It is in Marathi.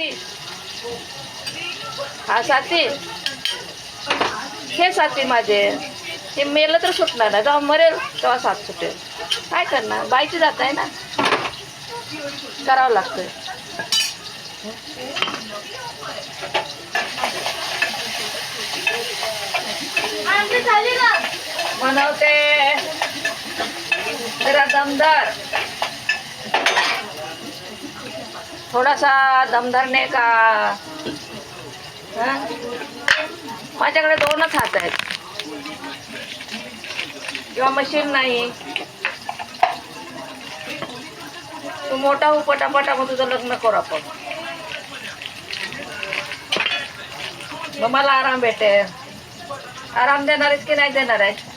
ती हा साथी, हे साथी माझे. ते मेलं तर सुटणार नाही, जेव्हा मरेल तेव्हा साथ सुटेल. काय करणार, बाईची जात आहे ना, करावं लागतं. बनवते जरा दमदार, थोडासा दमदारने का. हं? माझ्याकडे 2च हात आहेत किंवा मशीन नाही. तू मोठा हो पटापटा, मग तुझं लग्न करू आपण, मग मला आराम भेटेल. आराम देणार आहेस की नाही देणार आहे?